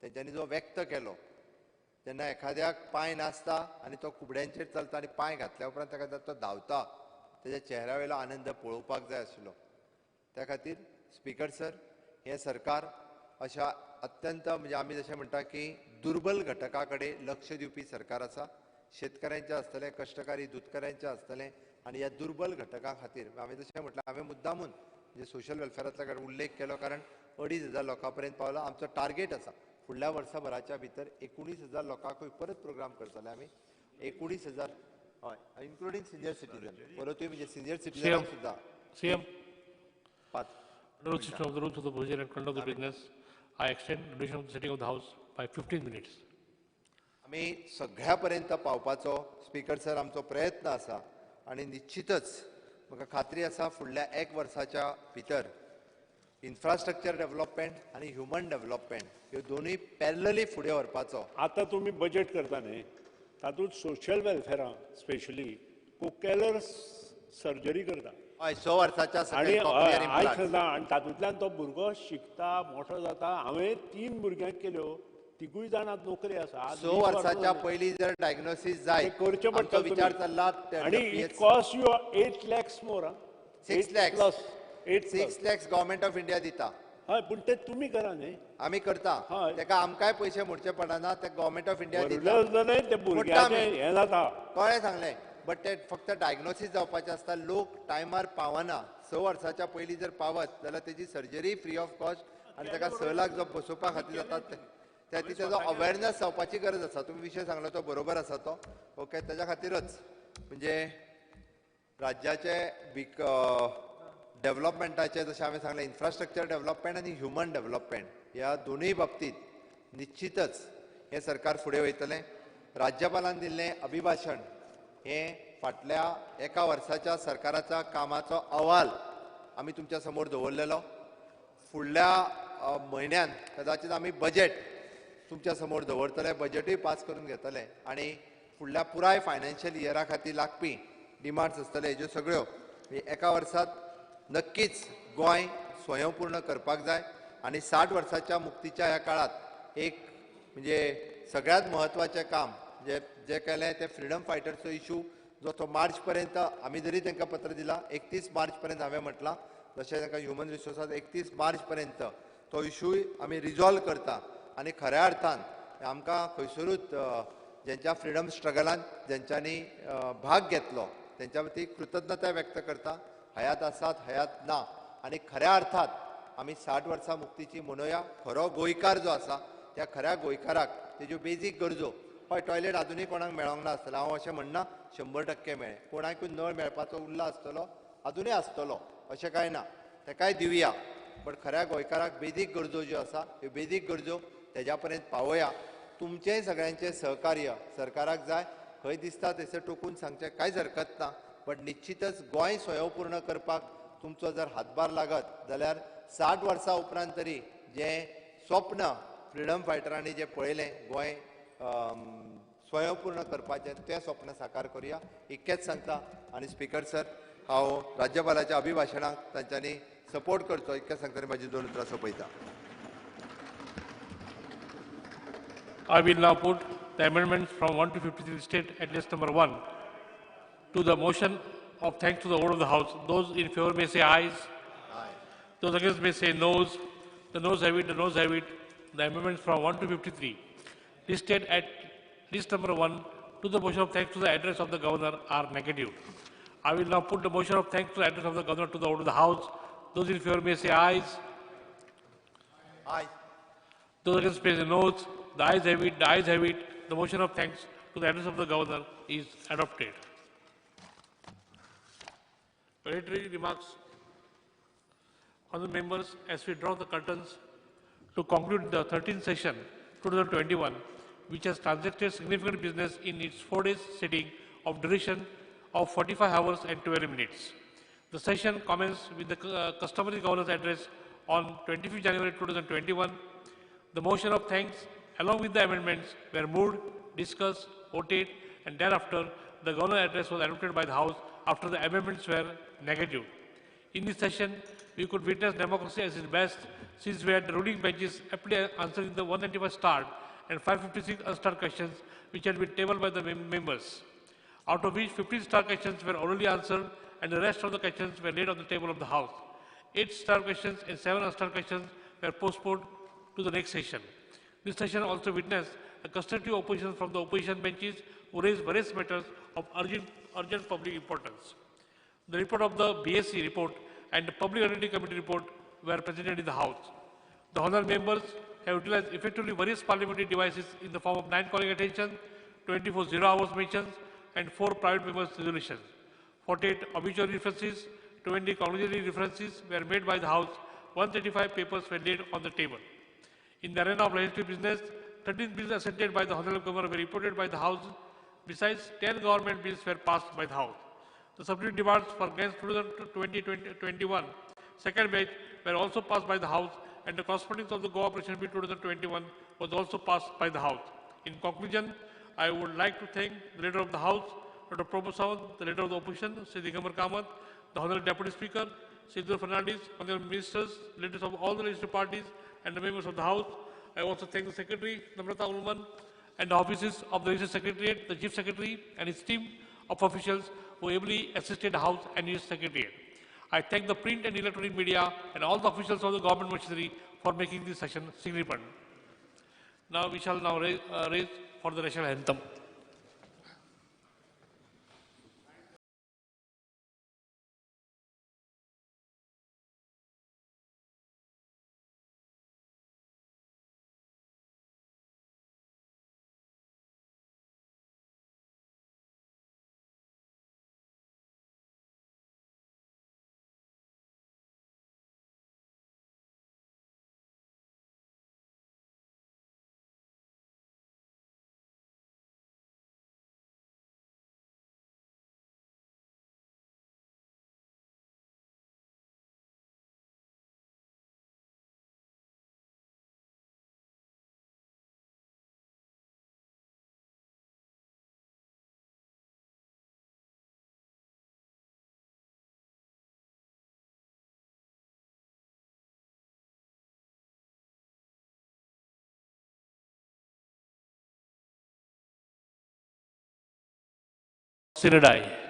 तेंच्यांनी जो व्यक्त केलो, जेन्ना एखाद्याक पांय नासता आनी तो कुबड्यांचेर चलता आनी पांय घातल्या उपरांत ताका तो धांवता, तेज्या चेहऱ्या वयलो आनंद पळोवपाक जाय आशिल्लो. त्या खातीर स्पीकर सर, हे सरकार अशा अत्यंत म्हणजे आमी जशें म्हणटा की दुर्बल घटका कडेन लक्ष दिवपी सरकार आसा. शेतकऱ्यांचे आसतलें, कश्टकारी दुधकऱ्यांचे आसतलें आनी ह्या दुर्बल घटकां खातीर हांवें जशें म्हटलें, हांवें मुद्दामून म्हणजे सोशल वेलफेअरांतलो उल्लेख केलो कारण 2,500 लोकां पर्यंत पावला. आमचो टार्गेट आसा फुडल्या वर्सभराच्या भितर 19,000 लोकांकूय परत प्रोग्राम करतले आमी. 19,000 हय, इन्क्लुडींग सिनियर सिटीजन. परतूय म्हणजे सिनियर सिटीजन सुद्दां. CM. 5 Rules of the procedure and conduct of the business. I extend the duration of the sitting of the House by 15 minutes. आमी सगळ्या पर्यंत पावपाचो स्पीकर सर आमचो प्रयत्न आसा आनी निश्चितच म्हाका खात्री आसा फुडल्या 1 वर्साच्या भितर इन्फ्रास्ट्रक्चर डेव्हलपमेंट आनी ह्युमन डेव्हलपमेंट ह्यो दोनूय पॅरलली फुडें व्हरपाचो. आता तुम्ही बजेट करता न्ही, तातूंत सोशल वेलफेअरां स्पेशली कोकेलर सर्जरी करता हय, 6 वर्साच्या आणि सगळ्या आयज सुद्दां आनी तातूंतल्यान तो भुरगो शिकता मोठो जाता. हांवें 3 भुरग्यांक केल्यो, तिगूय जाण आतां नोकरी आसा. 6 वर्साच्या पयलीं जर डायग्नोसीस जाय करचें पडटा विचार चल्ला आनी it cost you 8 lakhs more 6 lakhs plus 6 lakhs government of India दिता. हय, पूण ते तुमी करा न्ही. आमी करता, हय. तेका आमकांय पयशे मोडचे पडना, ते गव्हर्मेंट ऑफ इंडिया दिता. ते भुरग्याचें हें जाता. कळ्ळें सांगलें, बट ते फक्त डायग्नोसीस जावपाचें आसता. लोक टायमार पावना. 6 वर्साच्या पयलीं जर पावत जाल्यार तेजी सर्जरी फ्री ऑफ कॉस्ट आनी ताका 6 लाख जो बसोवपा खातीर जाता त्या खातीर तेजो अवेरनस जावपाची गरज आसा. तुमी विशय सांगलो तो बरोबर आसा तो. ओके, तेज्या खातीरच म्हणजे राज्याचे डेव्हलपमेंटाचे जशें हांवें सांगलें इन्फ्रास्ट्रक्चर डेव्हलपमेंट आनी ह्युमन डेव्हलपमेंट ह्या दोनूय बाबतींत निश्चितच हें सरकार फुडें वयतलें. राज्यपालान दिल्लें अभिभाशण हें फाटल्या 1 वर्साच्या सरकाराच्या कामाचो अहवाल आमी तुमच्या समोर दवरलेलो. फुडल्या म्हयन्यान कदाचित आमी बजेट तुमच्या समोर दवरतले, बजेटूय पास करून घेतले आनी फुडल्या पुराय फायनान्शियल इयरा खातीर लागपी डिमांड्स आसतले हेज्यो सगळ्यो 1 वर्सांत नक्कीच गोंय स्वयंपूर्ण करपाक जाय. आनी 60 वर्साच्या मुक्तीच्या ह्या काळात एक म्हणजे सगळ्यात म्हत्वाचें काम जे केलें ते फ्रिडम फायटर्सचो इशू जो तो मार्च पर्यंत आमी जरी तांकां पत्र दिलां 31 मार्च पर्यंत हांवें म्हटलां, जशें तांकां ह्युमन रिसोर्सात 31 मार्च पर्यंत तो इशूय आमी रिजॉल्व करता. आनी खऱ्या अर्थान आमकां खंयसरूच जेंच्या फ्रिडम स्ट्रगलांत जेंच्यांनी भाग घेतलो तेंच्या वती कृतज्ञता व्यक्त करता. हयात आसात, हयात ना, आनी खऱ्या अर्थात आमी 60 वर्सां मुक्तीची मनोवया. खरो गोंयकार जो आसा त्या खऱ्या गोंयकाराक तेज्यो बेजीक गरजो, हय टॉयलेट आजुनूय कोणाक मेळोंक ना आसतलें, हांव अशें म्हणना 100% मेळ्ळें, कोणाकूय नळ मेळपाचो उरला आसतलो, आजुनूय आसतलो, अशें कांय ना, तेकाय दिवया. बट खऱ्या गोंयकाराक बेजीक गरजो ज्यो आसा ह्यो बेजीक गरजो तेज्या पर्यंत पावया. तुमचेंय सगळ्यांचें सहकार्य सरकाराक जाय. खंय दिसता थंयसर टोकून सांगचें कांयच हरकत ना, बट निश्चितच गोंय स्वयंपूर्ण करपाक तुमचो जर हातभार लागत जाल्यार 60 वर्सां उपरांत तरी जें स्वप्न फ्रिडम फायटरांनी जें पळयलें गोंय स्वयंपूर्ण करपाचें तें स्वप्न साकार करुया. इतकेंच सांगता आनी स्पीकर सर हांव राज्यपालाच्या अभिभाशणाक तांच्यांनी सपोर्ट करचो इतकें सांगता आनी म्हाजी 2 उतरां सोंपयता. I will now put the amendments from 1 to 53 listed at list number 1 to the motion of thanks to the order of the House. Those in favor may say ayes. Aye. Those against may say noes. The noes have it, the noes have it. The amendments from 1 to 53 listed at list number 1 to the motion of thanks to the address of the Governor are negative. I will now put the motion of thanks to the address of the Governor to the order of the House. Those in favor may say ayes. Aye. Those against may say noes. The ayes have it, the ayes have it. The motion of thanks to the address of the Governor is adopted. Plenary remarks. Honourable members, as we draw the curtains to conclude the 13th session 2021, which has transacted significant business in its 4 days sitting of duration of 45 hours and 12 minutes. The session commenced with the customary Governor's address on 25 January 2021. The motion of thanks along with the amendments were moved, discussed, voted, and thereafter the Governor's address was adopted by the House after the amendments were negative. In this session, we could witness democracy at its best, since we had the ruling benches aptly answering the 195 starred and 556 unstarred questions which had been tabled by the members, out of which 15 star questions were already answered and the rest of the questions were laid on the table of the House. 8 star questions and 7 unstarred questions were postponed to the next session. This session also witnessed a constructive opposition from the opposition benches who raised various matters of urgent public importance. The report of the BSc report and the Public Utility Committee report were presented in the House. The honourable members have utilized effectively various parliamentary devices in the form of 9 calling attention, 24 zero-hours mentions, and 4 private members' resolutions. 48 obituary references, 20 congratulatory references were made by the House, 135 papers were laid on the table. In the arena of legislative business, 13 bills assented by the Honourable Governor were reported by the House. Besides, 10 government bills were passed by the House. The substitute demands for grants 2020-21 second batch were also passed by the House, and the corresponding of the Goa Operation Bill 2021 was also passed by the House. In conclusion, I would like to thank the Leader of the House, Dr. Pramod Sawant, the Leader of the Opposition, Sri Digambar Kamath, the Honourable Deputy Speaker, Sri Indira Fernandes, Honourable Ministers, leaders of all the legislative parties, and the members of the House. I also thank the Secretary, Namrata Ulman, and the offices of the Legislative Secretariat, the Chief Secretary, and his team of officials who ably assisted the House and his Secretariat. I thank the print and electronic media and all the officials of the government machinery for making this session significant. Now we shall now raise for the national anthem. Sinadai.